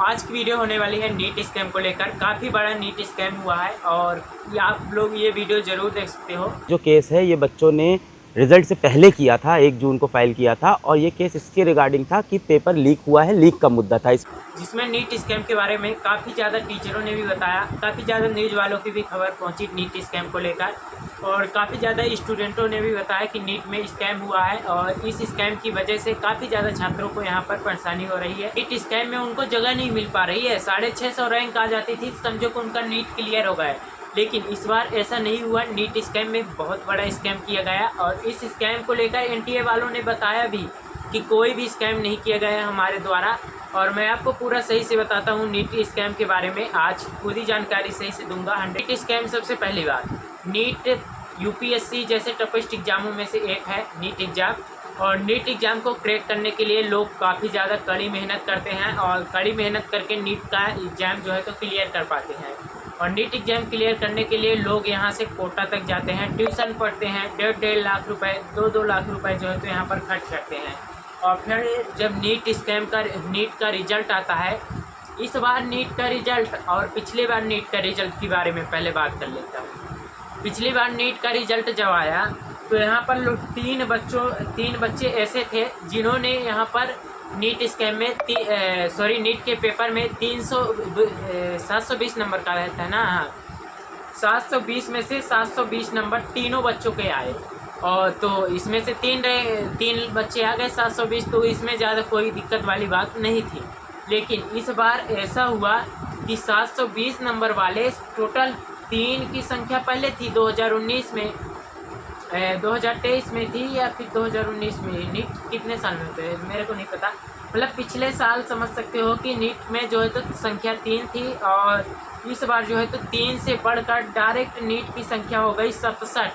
आज की वीडियो होने वाली है नीट स्कैम को लेकर। काफ़ी बड़ा नीट स्कैम हुआ है और आप लोग ये वीडियो ज़रूर देख सकते हो। जो केस है ये बच्चों ने रिजल्ट से पहले किया था, 1 जून को फाइल किया था और ये केस इसके रिगार्डिंग था कि पेपर लीक हुआ है, लीक का मुद्दा था इस जिसमें नीट स्कैम के बारे में काफ़ी ज़्यादा टीचरों ने भी बताया, काफ़ी ज़्यादा न्यूज़ वालों की भी खबर पहुंची नीट स्कैम को लेकर और काफ़ी ज़्यादा स्टूडेंटों ने भी बताया कि नीट में स्कैम हुआ है और इस स्कैम की वजह से काफ़ी ज़्यादा छात्रों को यहाँ पर परेशानी हो रही है। नीट स्कैम में उनको जगह नहीं मिल पा रही है। 650 रैंक आ जाती थी, समझो कि उनका नीट क्लियर हो गया। लेकिन इस बार ऐसा नहीं हुआ। नीट स्कैम में बहुत बड़ा स्कैम किया गया और इस स्कैम को लेकर एनटीए वालों ने बताया भी कि कोई भी स्कैम नहीं किया गया है हमारे द्वारा। और मैं आपको पूरा सही से बताता हूँ नीट स्कैम के बारे में। आज पूरी जानकारी सही से दूंगा। नीट स्कैम सबसे पहली बात, नीट यूपीएससी जैसे टफेस्ट एग्जामों में से एक है नीट एग्ज़ाम। और नीट एग्ज़ाम को क्रैक करने के लिए लोग काफ़ी ज़्यादा कड़ी मेहनत करते हैं और कड़ी मेहनत करके नीट का एग्ज़ाम जो है तो क्लियर कर पाते हैं। और नीट एग्ज़ाम क्लियर करने के लिए लोग यहाँ से कोटा तक जाते हैं, ट्यूशन पढ़ते हैं, 1.5 लाख रुपए 2-2 लाख रुपए जो है तो यहाँ पर खर्च करते हैं। और फिर जब नीट का रिजल्ट आता है, इस बार नीट का रिजल्ट और पिछली बार नीट का रिजल्ट के बारे में पहले बात कर लेता हूँ। पिछली बार नीट का रिजल्ट जब आया तो यहाँ पर लोग 3 बच्चे ऐसे थे जिन्होंने यहाँ पर नीट स्कैम में नीट के पेपर में 720 नंबर का रहता है ना, हाँ, 720 में से 720 नंबर तीनों बच्चों के आए। और तो इसमें से 3 बच्चे आ गए 720, तो इसमें ज़्यादा कोई दिक्कत वाली बात नहीं थी। लेकिन इस बार ऐसा हुआ कि 720 नंबर वाले टोटल 3 की संख्या पहले थी 2019 में, 2023 में थी या फिर 2019 में। नीट कितने साल में होते हैं मेरे को नहीं पता, मतलब पिछले साल समझ सकते हो कि नीट में जो है तो संख्या 3 थी और इस बार जो है तो 3 से बढ़कर डायरेक्ट नीट की संख्या हो गई 67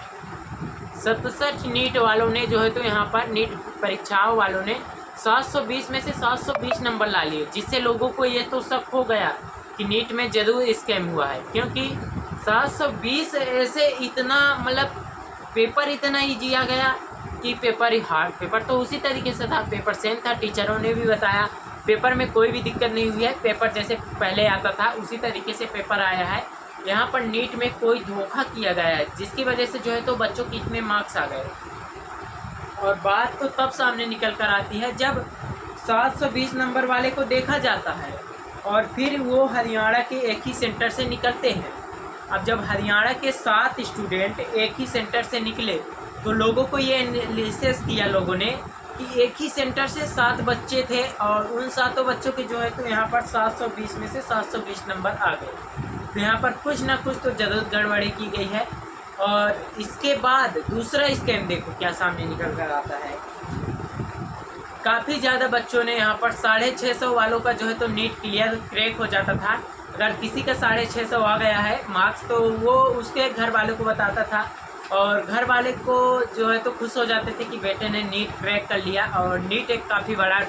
नीट वालों ने जो है तो यहाँ पर नीट परीक्षाओं वालों ने 720 में से 720 नंबर ला लिए, जिससे लोगों को ये तो शक हो गया कि नीट में जरूर स्कैम हुआ है। क्योंकि 720 ऐसे इतना मतलब पेपर इतना ईजी आ गया कि पेपर ही हार्ड, पेपर तो उसी तरीके से था, पेपर सेम था। टीचरों ने भी बताया पेपर में कोई भी दिक्कत नहीं हुई है, पेपर जैसे पहले आता था उसी तरीके से पेपर आया है। यहाँ पर नीट में कोई धोखा किया गया है जिसकी वजह से जो है तो बच्चों के इतने मार्क्स आ गए। और बात तो तब सामने निकल कर आती है जब 720 नंबर वाले को देखा जाता है और फिर वो हरियाणा के एक ही सेंटर से निकलते हैं। अब जब हरियाणा के 7 स्टूडेंट एक ही सेंटर से निकले तो लोगों को ये एनालिसिस किया लोगों ने कि एक ही सेंटर से 7 बच्चे थे और उन 7 बच्चों के जो है तो यहाँ पर 720 में से 720 नंबर आ गए। तो यहाँ पर कुछ ना कुछ तो जरूर गड़बड़ी की गई है। और इसके बाद दूसरा स्कैम देखो क्या सामने निकल कर आता है। काफ़ी ज़्यादा बच्चों ने यहाँ पर 650 वालों का जो है तो नीट क्लियर क्रैक हो जाता था। अगर किसी का 650 आ गया है मार्क्स तो वो उसके घर वालों को बताता था और घर वाले को जो है तो खुश हो जाते थे कि बेटे ने नीट क्रैक कर लिया। और नीट एक काफ़ी बड़ा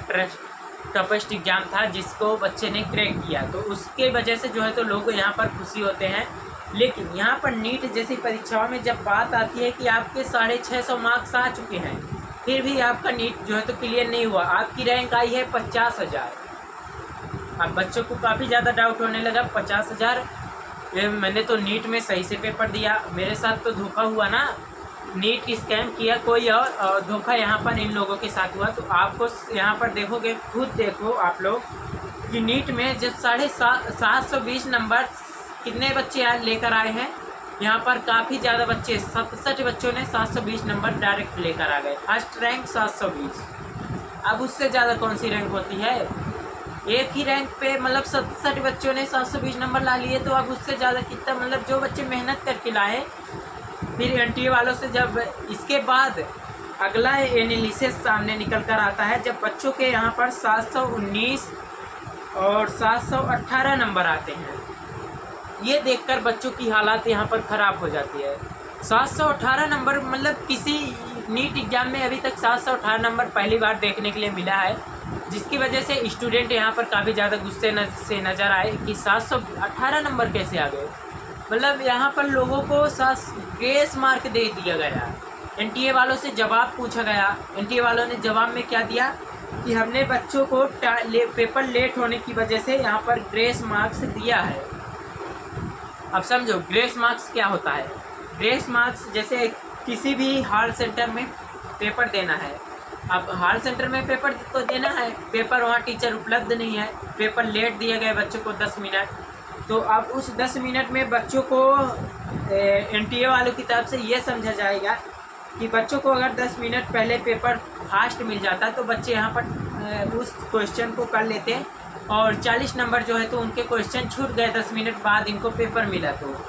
टफेस्ट एग्जाम था जिसको बच्चे ने क्रैक किया, तो उसके वजह से जो है तो लोग यहाँ पर खुशी होते हैं। लेकिन यहाँ पर नीट जैसी परीक्षाओं में जब बात आती है कि आपके 650 मार्क्स आ चुके हैं फिर भी आपका नीट जो है तो क्लियर नहीं हुआ, आपकी रैंक आई है 50,000। अब बच्चों को काफ़ी ज़्यादा डाउट होने लगा, 50,000 मैंने तो नीट में सही से पेपर दिया, मेरे साथ तो धोखा हुआ ना, नीट स्कैम किया कोई और धोखा यहाँ पर इन लोगों के साथ हुआ। तो आपको यहाँ पर देखोगे, खुद देखो आप लोग कि नीट में जब 720 नंबर कितने बच्चे लेकर आए हैं। यहाँ पर काफ़ी ज़्यादा बच्चे 67 बच्चों ने 720 नंबर डायरेक्ट लेकर आ गए। फर्स्ट रैंक 720, अब उससे ज़्यादा कौन सी रैंक होती है। एक ही रैंक पे मतलब 67 बच्चों ने 720 नंबर ला लिए, तो अब उससे ज़्यादा कितना, मतलब जो बच्चे मेहनत करके लाए। फिर एनटीए वालों से जब इसके बाद अगला एनालिसिस सामने निकल कर आता है जब बच्चों के यहाँ पर 719 और 718 नंबर आते हैं, ये देखकर बच्चों की हालात यहाँ पर ख़राब हो जाती है। 718 नंबर मतलब किसी नीट एग्ज़ाम में अभी तक 718 नंबर पहली बार देखने के लिए मिला है, जिसकी वजह से स्टूडेंट यहाँ पर काफ़ी ज़्यादा गुस्से से नज़र आए कि 718 नंबर कैसे आ गए। मतलब यहाँ पर लोगों को ग्रेस मार्क दे दिया गया। एनटीए वालों से जवाब पूछा गया, एनटीए वालों ने जवाब में क्या दिया कि हमने बच्चों को पेपर लेट होने की वजह से यहाँ पर ग्रेस मार्क्स दिया है। अब समझो ग्रेस मार्क्स क्या होता है। ग्रेस मार्क्स जैसे किसी भी हॉल सेंटर में पेपर देना है, अब हॉल सेंटर में पेपर तो देना है, पेपर वहाँ टीचर उपलब्ध नहीं है, पेपर लेट दिए गए बच्चों को 10 मिनट, तो अब उस 10 मिनट में बच्चों को NTA वालों की तरफ से ये समझा जाएगा कि बच्चों को अगर 10 मिनट पहले पेपर फास्ट मिल जाता तो बच्चे यहाँ पर उस क्वेश्चन को कर लेते हैं और 40 नंबर जो है तो उनके क्वेश्चन छूट गए 10 मिनट बाद इनको पेपर मिला। तो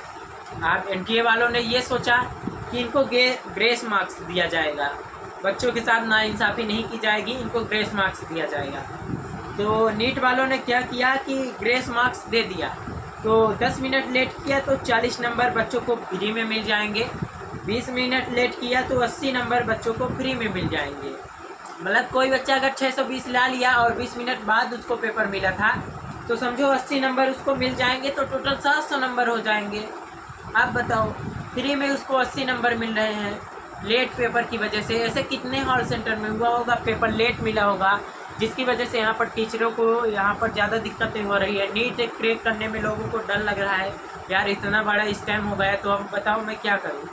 आप NTA वालों ने ये सोचा कि इनको ग्रेस मार्क्स दिया जाएगा, बच्चों के साथ नाइंसाफ़ी नहीं की जाएगी, इनको ग्रेस मार्क्स दिया जाएगा। तो नीट वालों ने क्या किया कि ग्रेस मार्क्स दे दिया, तो 10 मिनट लेट किया तो 40 नंबर बच्चों को फ्री में मिल जाएंगे, 20 मिनट लेट किया तो 80 नंबर बच्चों को फ्री में मिल जाएंगे। मतलब कोई बच्चा अगर 620 ला लिया और 20 मिनट बाद उसको पेपर मिला था तो समझो 80 नंबर उसको मिल जाएंगे, तो टोटल 700 नंबर हो जाएंगे। अब बताओ फ्री में उसको 80 नंबर मिल रहे हैं लेट पेपर की वजह से। ऐसे कितने हॉल सेंटर में हुआ होगा, पेपर लेट मिला होगा, जिसकी वजह से यहाँ पर टीचरों को यहाँ पर ज़्यादा दिक्कतें हो रही है। नीट क्रैक करने में लोगों को डर लग रहा है, यार इतना बड़ा स्कैम हो गया, तो अब बताओ मैं क्या करूँ।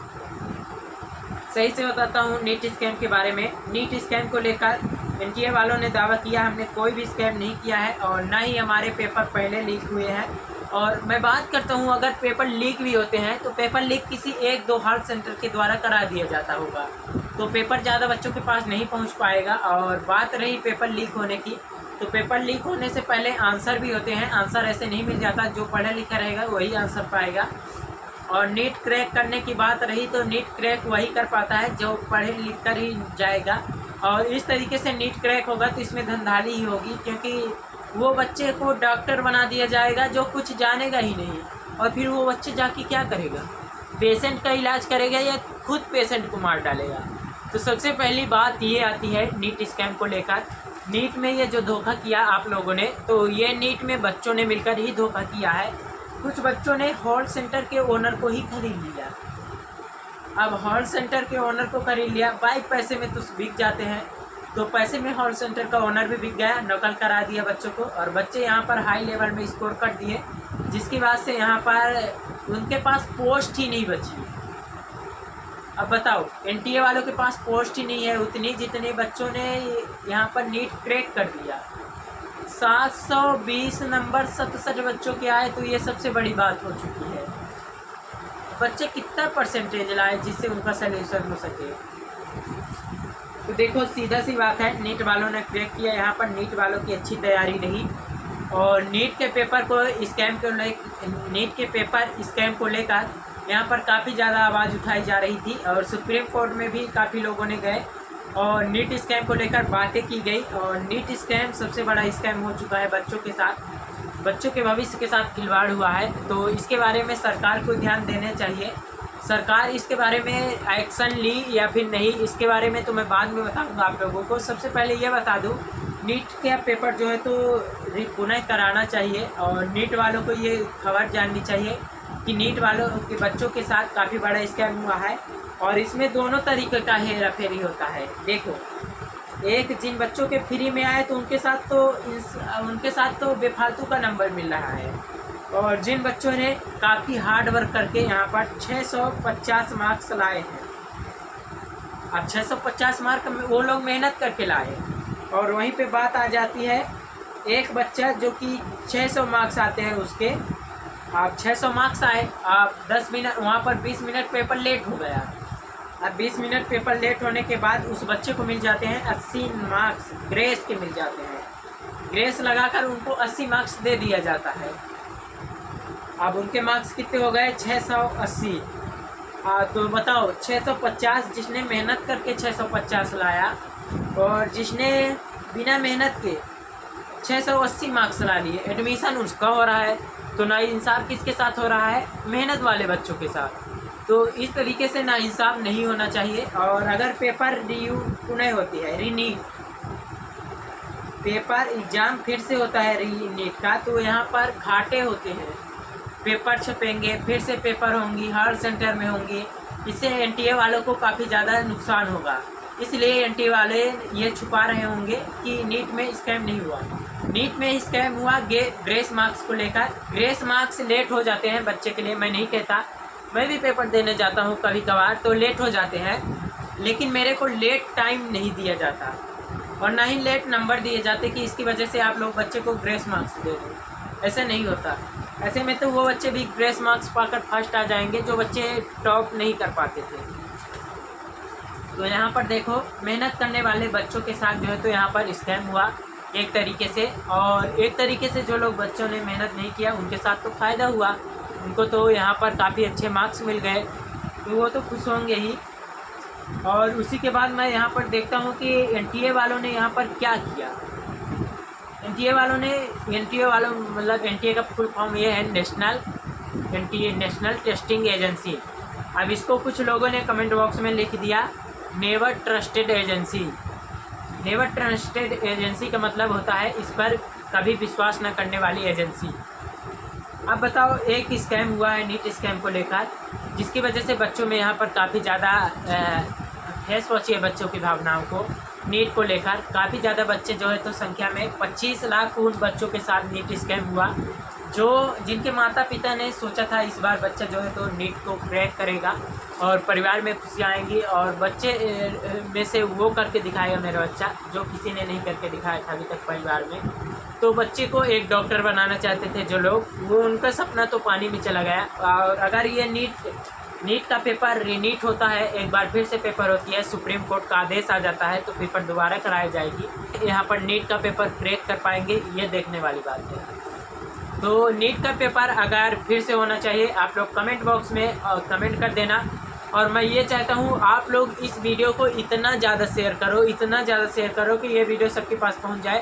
सही से बताता हूँ नीट स्कैम के बारे में। नीट स्कैम को लेकर NTA वालों ने दावा किया हमने कोई भी स्कैम नहीं किया है और ना ही हमारे पेपर पहले लीक हुए हैं। और मैं बात करता हूँ अगर पेपर लीक भी होते हैं तो पेपर लीक किसी 1-2 हॉल सेंटर के द्वारा करा दिया जाता होगा, तो पेपर ज़्यादा बच्चों के पास नहीं पहुँच पाएगा। और बात रही पेपर लीक होने की, तो पेपर लीक होने से पहले आंसर भी होते हैं, आंसर ऐसे नहीं मिल जाता, जो पढ़ा लिखा रहेगा वही आंसर पाएगा। और नीट क्रैक करने की बात रही तो नीट क्रैक वही कर पाता है जो पढ़े लिख कर ही जाएगा, और इस तरीके से नीट क्रैक होगा तो इसमें धंधाली ही होगी, क्योंकि वो बच्चे को डॉक्टर बना दिया जाएगा जो कुछ जानेगा ही नहीं, और फिर वो बच्चे जाके क्या करेगा, पेशेंट का इलाज करेगा या खुद पेशेंट को मार डालेगा। तो सबसे पहली बात ये आती है नीट स्कैम को लेकर। नीट में ये जो धोखा किया आप लोगों ने, तो ये नीट में बच्चों ने मिलकर ही धोखा किया है। कुछ बच्चों ने हॉल सेंटर के ओनर को ही खरीद लिया। अब हॉल सेंटर के ओनर को खरीद लिया, भाई पैसे में तो बिक जाते हैं, तो पैसे में हॉल सेंटर का ओनर भी बिक गया, नकल करा दिया बच्चों को, और बच्चे यहाँ पर हाई लेवल में स्कोर कर दिए, जिसकी वजह से यहाँ पर उनके पास पोस्ट ही नहीं बची। अब बताओ NTA वालों के पास पोस्ट ही नहीं है उतनी जितने बच्चों ने यहाँ पर नीट क्रैक कर दिया। 720 नंबर 67 बच्चों के आए, तो ये सबसे बड़ी बात हो चुकी है। बच्चे कितना परसेंटेज लाए जिससे उनका सलूशन हो सके। तो देखो सीधा सी बात है, नीट वालों ने क्रैक किया, यहाँ पर नीट वालों की अच्छी तैयारी रही, और नीट के पेपर स्कैम को लेकर यहाँ पर काफ़ी ज़्यादा आवाज़ उठाई जा रही थी, और सुप्रीम कोर्ट में भी काफ़ी लोगों ने गए और नीट स्कैम को लेकर बातें की गई। और नीट स्कैम सबसे बड़ा स्कैम हो चुका है बच्चों के साथ, बच्चों के भविष्य के साथ खिलवाड़ हुआ है। तो इसके बारे में सरकार को ध्यान देना चाहिए। सरकार इसके बारे में एक्शन ली या फिर नहीं, इसके बारे में तो मैं बाद में बताऊंगा आप लोगों को। सबसे पहले ये बता दूं, नीट का पेपर जो है तो पुनः कराना चाहिए, और नीट वालों को ये खबर जाननी चाहिए कि नीट वालों के बच्चों के साथ काफ़ी बड़ा स्कैम हुआ है, और इसमें दोनों तरीके का हेरा फेरी होता है। देखो, एक जिन बच्चों के फ्री में आए तो उनके साथ तो बेफालतू का नंबर मिल रहा है, और जिन बच्चों ने काफ़ी हार्ड वर्क करके यहाँ पर 650 मार्क्स लाए हैं, अब 650 मार्क वो लोग मेहनत करके लाए, और वहीं पे बात आ जाती है एक बच्चा जो कि 600 मार्क्स आते हैं उसके, आप 600 मार्क्स आए, आप 10 मिनट वहाँ पर 20 मिनट पेपर लेट हो गया। अब 20 मिनट पेपर लेट होने के बाद उस बच्चे को मिल जाते हैं 80 मार्क्स, ग्रेस के मिल जाते हैं। ग्रेस लगाकर उनको 80 मार्क्स दे दिया जाता है। अब उनके मार्क्स कितने हो गए? 680। तो बताओ 650 जिसने मेहनत करके 650 लाया, और जिसने बिना मेहनत के 680 मार्क्स ला लिए, एडमिशन उसका हो रहा है। तो नाइंसाफ़ किसके साथ हो रहा है? मेहनत वाले बच्चों के साथ। तो इस तरीके से नाइंसाफ़ नहीं होना चाहिए। और अगर पेपर पुनः होती है रीनीट, पेपर एग्ज़ाम फिर से होता है रीनीट का, तो यहाँ पर घाटे होते हैं, पेपर छपेंगे, फिर से पेपर होंगी, हर सेंटर में होंगी, इससे NTA वालों को काफ़ी ज़्यादा नुकसान होगा। इसलिए एनटीए वाले ये छुपा रहे होंगे कि नीट में स्कैम नहीं हुआ। नीट में स्कैम हुआ ग्रेस मार्क्स को लेकर। ग्रेस मार्क्स लेट हो जाते हैं बच्चे के लिए, मैं नहीं कहता, मैं भी पेपर देने जाता हूँ कभी कभार तो लेट हो जाते हैं, लेकिन मेरे को लेट टाइम नहीं दिया जाता और ना ही लेट नंबर दिए जाते कि इसकी वजह से आप लोग बच्चे को ग्रेस मार्क्स दे दो। ऐसे नहीं होता। ऐसे में तो वो बच्चे भी ग्रेस मार्क्स पाकर फर्स्ट आ जाएंगे जो बच्चे टॉप नहीं कर पाते थे। तो यहाँ पर देखो मेहनत करने वाले बच्चों के साथ जो है तो यहाँ पर स्कैम हुआ एक तरीके से, और एक तरीके से जो लोग बच्चों ने मेहनत नहीं किया उनके साथ तो फ़ायदा हुआ, उनको तो यहाँ पर काफ़ी अच्छे मार्क्स मिल गए, तो वो तो खुश होंगे ही। और उसी के बाद मैं यहाँ पर देखता हूँ कि एनटीए वालों ने यहाँ पर क्या किया। एनटीए वालों मतलब एनटीए का फुल फॉर्म ये है नेशनल टेस्टिंग एजेंसी। अब इसको कुछ लोगों ने कमेंट बॉक्स में लिख दिया never trusted agency. Never trusted agency का मतलब होता है इस पर कभी विश्वास न करने वाली एजेंसी। अब बताओ, एक स्कैम हुआ है नीट स्कैम को लेकर, जिसकी वजह से बच्चों में यहाँ पर काफ़ी ज़्यादा ठेस पहुँची है बच्चों की भावनाओं को। नीट को लेकर काफ़ी ज़्यादा बच्चे जो है तो संख्या में 25 लाख उन बच्चों के साथ नीट स्कैम हुआ जिनके माता पिता ने सोचा था इस बार बच्चा जो है तो नीट को क्रैक करेगा और परिवार में खुशियाँ आएंगी और बच्चे में से वो करके दिखाएगा मेरा बच्चा, जो किसी ने नहीं करके दिखाया था अभी तक परिवार में। तो बच्चे को एक डॉक्टर बनाना चाहते थे जो लोग, वो उनका सपना तो पानी में चला गया। और अगर ये नीट का पेपर रीनीट होता है, एक बार फिर से पेपर होती है, सुप्रीम कोर्ट का आदेश आ जाता है तो पेपर दोबारा कराई जाएगी। यहाँ पर नीट का पेपर क्रैक कर पाएंगे, ये देखने वाली बात है। तो नीट का पेपर अगर फिर से होना चाहिए, आप लोग कमेंट बॉक्स में कमेंट कर देना। और मैं ये चाहता हूँ आप लोग इस वीडियो को इतना ज़्यादा शेयर करो कि ये वीडियो सबके पास पहुँच जाए।